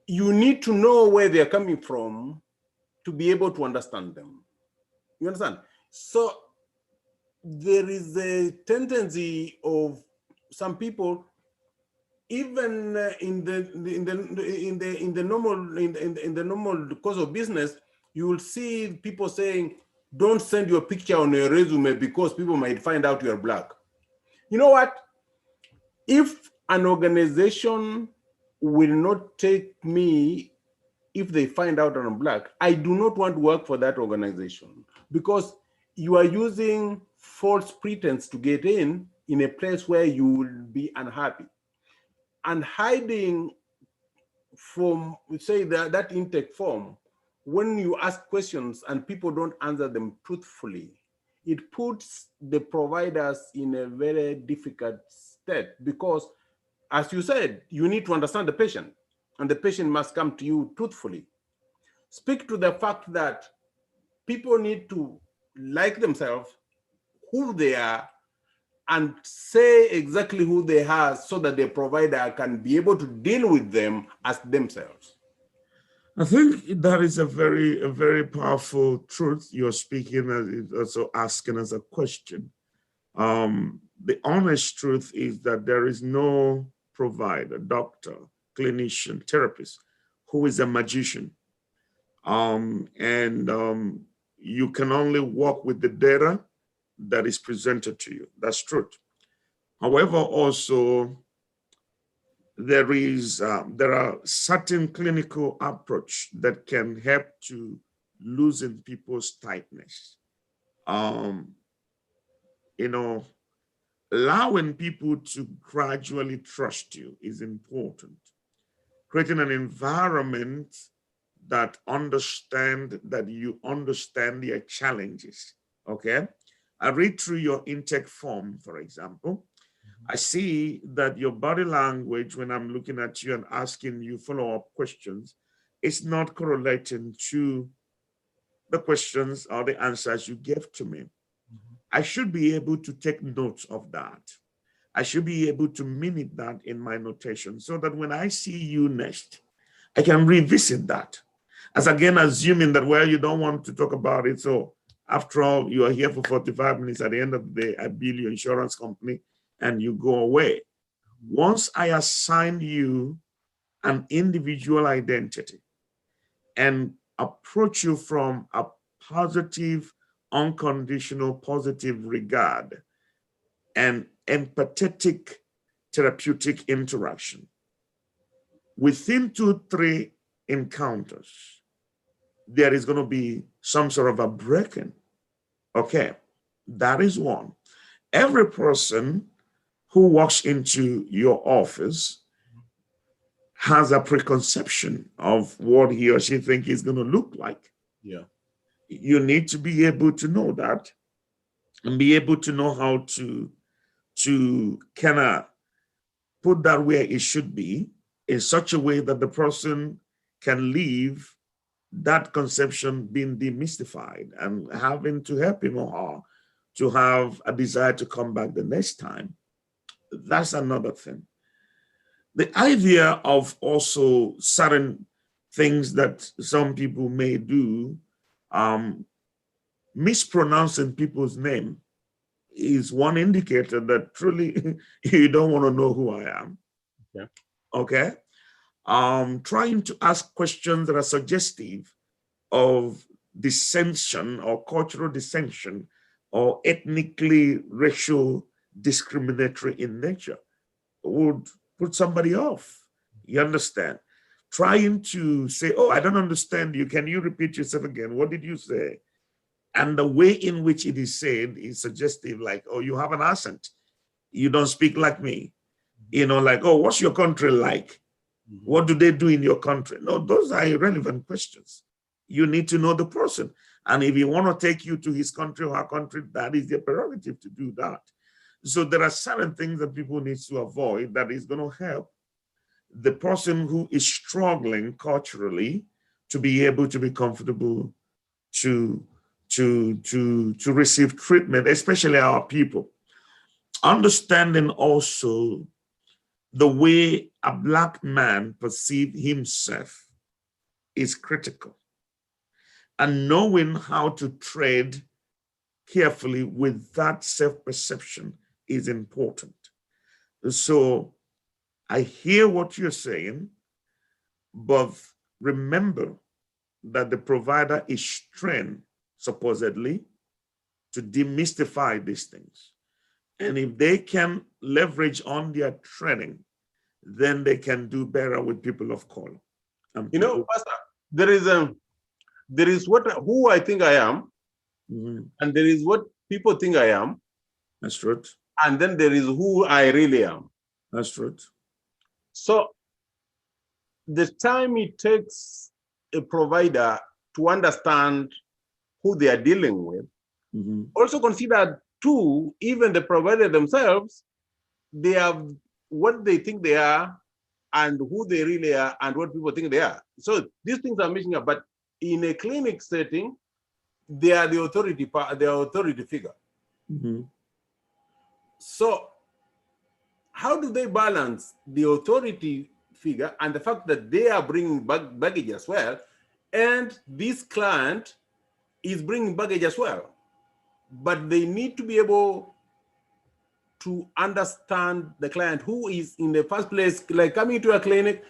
you need to know where they're coming from to be able to understand them. You understand? So there is a tendency of some people, even in the normal course of business, you will see people saying, "Don't send your picture on your resume because people might find out you're black." You know what? If an organization will not take me if they find out I'm black, I do not want to work for that organization, because you are using false pretense to get in a place where you will be unhappy. And hiding from, say, that intake form, when you ask questions and people don't answer them truthfully, it puts the providers in a very difficult state, because, as you said, you need to understand the patient, and the patient must come to you truthfully. Speak to the fact that people need to like themselves, who they are, and say exactly who they are, so that the provider can be able to deal with them as themselves. I think that is a very powerful truth you're speaking, as also asking as a question. The honest truth is that there is no provider, doctor, clinician, therapist who is a magician. And you can only work with the data that is presented to you. That's truth. However, also there are certain clinical approach that can help to loosen people's tightness. Um, you know, allowing people to gradually trust you is important. Creating an environment that you understand their challenges. Okay. I read through your intake form, for example. I see that your body language, when I'm looking at you and asking you follow-up questions, is not correlating to the questions or the answers you gave to me. I should be able to take notes of that. I should be able to minute that in my notation, so that when I see you next, I can revisit that. As again, assuming that, well, you don't want to talk about it. So after all, you are here for 45 minutes. At the end of the day, I bill your insurance company and you go away. Once I assign you an individual identity and approach you from a positive, unconditional, positive regard and empathetic therapeutic interaction, within 2-3 encounters, there is going to be some sort of a break-in. Okay, that is one. Every person who walks into your office has a preconception of what he or she thinks is going to look like. Yeah. You need to be able to know that and be able to know how to kind of put that where it should be in such a way that the person can leave that conception being demystified and having to help him or her to have a desire to come back the next time. That's another thing. The idea of also certain things that some people may do, mispronouncing people's name is one indicator that truly you don't want to know who I am. Yeah. Okay. Trying to ask questions that are suggestive of dissension or cultural dissension or ethnically racial discriminatory in nature would put somebody off. You understand? Trying to say, oh, I don't understand you. Can you repeat yourself again? What did you say? And the way in which it is said is suggestive, like, oh, you have an accent. You don't speak like me. You know, like, oh, what's your country like? What do they do in your country? No, those are irrelevant questions. You need to know the person. And if you want to take you to his country or her country, that is their prerogative to do that. So there are certain things that people need to avoid that is going to help the person who is struggling culturally to be able to be comfortable to receive treatment, especially our people. Understanding also the way a Black man perceives himself is critical. And knowing how to trade carefully with that self-perception is important. So I hear what you're saying, but remember that the provider is trained, supposedly, to demystify these things. And if they can leverage on their training, then they can do better with people of color. You know, Pastor, there is who I think I am, and there is what people think I am. That's true. And then there is who I really am. That's true. So the time it takes a provider to understand who they are dealing with, also consider too, even the provider themselves, they have what they think they are and who they really are and what people think they are. So these things are mixing up, but in a clinic setting, they are the authority part, they are authority figure. So how do they balance the authority figure and the fact that they are bringing baggage as well, and this client is bringing baggage as well, but they need to be able to understand the client who is in the first place, like coming to a clinic.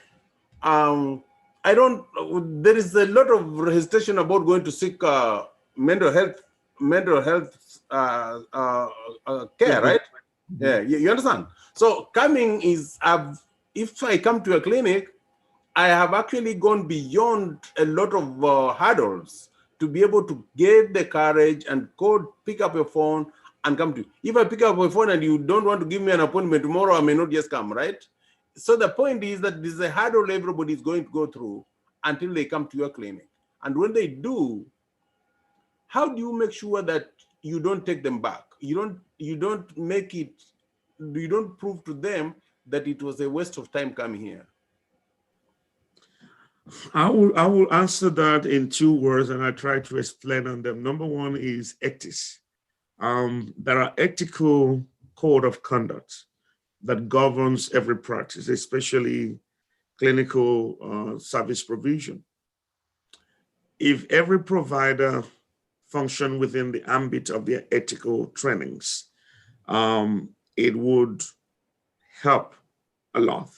There is a lot of hesitation about going to seek mental health care, right? Yeah, you understand? So coming is, if I come to a clinic, I have actually gone beyond a lot of hurdles to be able to get the courage and go pick up your phone and come to you. If I pick up my phone and you don't want to give me an appointment tomorrow, I may not just come, right? So the point is that this is a hurdle everybody is going to go through until they come to your clinic. And when they do, how do you make sure that you don't take them back? You don't make it, you don't prove to them that it was a waste of time coming here. I will answer that in 2 words, and I try to explain on them. Number one is ethics. There are ethical code of conduct that governs every practice, especially clinical service provision. If every provider function within the ambit of their ethical trainings, it would help a lot.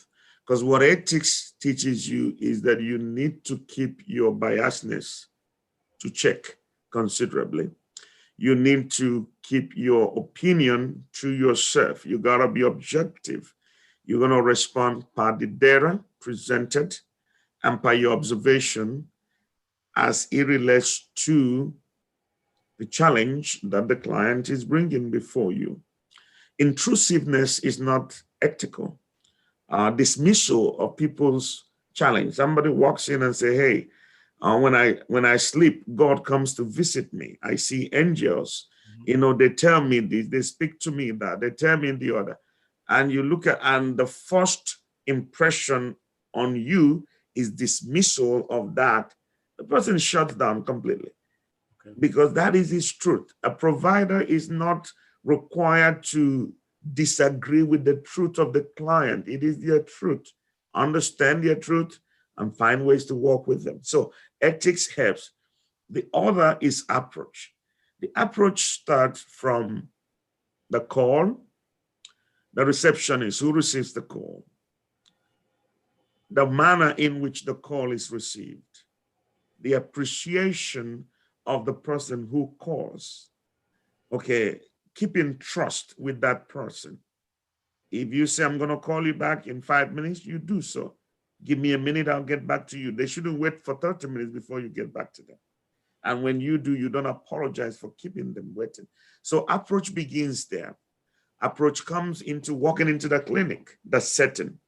Because what ethics teaches you is that you need to keep your biasness to check considerably. You need to keep your opinion to yourself. You gotta be objective. You're gonna respond per the data presented and by your observation as it relates to the challenge that the client is bringing before you. Intrusiveness is not ethical. Dismissal of people's challenge. Somebody walks in and say, hey, when I sleep, God comes to visit me. I see angels. They tell me this, they speak to me that, they tell me the other. And you look at, and the first impression on you is dismissal of that. The person shuts down completely. Okay. Because that is his truth. A provider is not required to disagree with the truth of the client. It is their truth. Understand their truth and find ways to work with them. So ethics helps. The other is approach. The approach starts from the call, the receptionist who receives the call, the manner in which the call is received, the appreciation of the person who calls. Okay, keep in trust with that person. If you say, I'm going to call you back in 5 minutes, you do so. Give me a minute, I'll get back to you. They shouldn't wait for 30 minutes before you get back to them. And when you do, you don't apologize for keeping them waiting. So approach begins there. Approach comes into walking into the clinic, the setting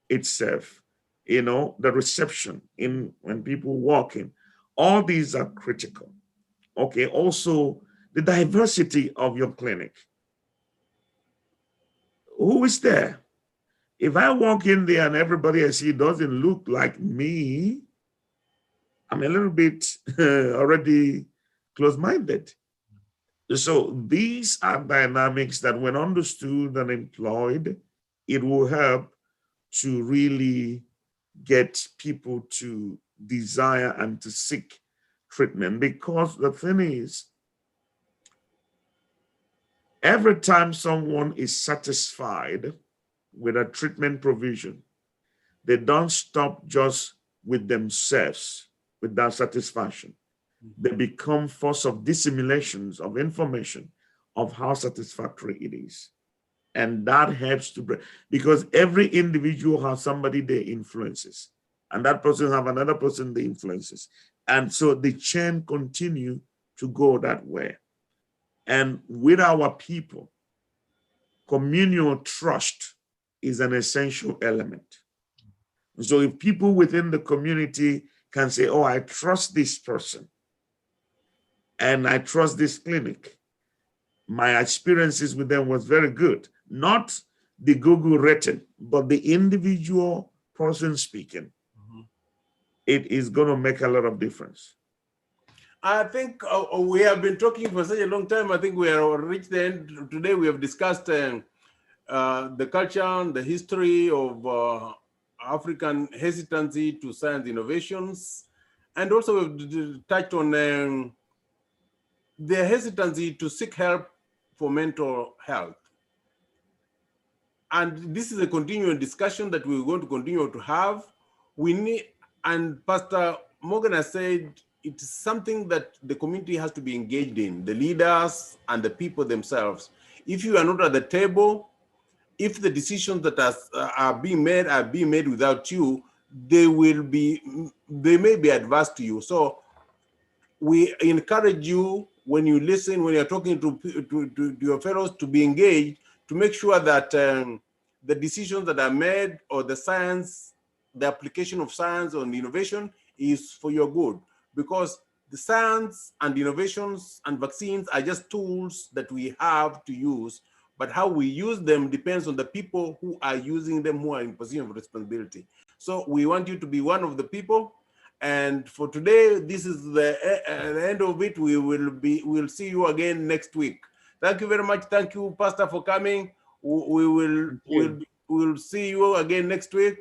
itself, the reception when people walk in. All these are critical. Okay, also the diversity of your clinic. Who is there? If I walk in there and everybody I see doesn't look like me, I'm a little bit already close-minded. So these are dynamics that when understood and employed, it will help to really get people to desire and to seek treatment. Because the thing is, Every time someone is satisfied with a treatment provision, they don't stop just with themselves, with that satisfaction. They become force of disseminations of information of how satisfactory it is. And that helps to break, because every individual has somebody they influences, and that person have another person they influences. And so the chain continue to go that way. And with our people, communal trust is an essential element. So if people within the community can say, oh, I trust this person and I trust this clinic, my experiences with them was very good. Not the Google rating, but the individual person speaking. It is going to make a lot of difference. I think we have been talking for such a long time. I think we are reached the end. Today we have discussed the culture and the history of African hesitancy to science innovations. And also we've touched on the hesitancy to seek help for mental health. And this is a continuing discussion that we're going to continue to have. We need, and Pastor Morgan has said, it's something that the community has to be engaged in, the leaders and the people themselves. If you are not at the table, if the decisions that are being made without you, they may be adverse to you. So we encourage you, when you listen, when you're talking to your fellows, to be engaged, to make sure that the decisions that are made, or the science, the application of science on innovation, is for your good. Because the science and innovations and vaccines are just tools that we have to use, but how we use them depends on the people who are using them, who are in position of responsibility. So we want you to be one of the people. And for today, this is the end of it. We'll see you again next week. Thank you very much. Thank you, Pastor, for coming. We'll see you again next week.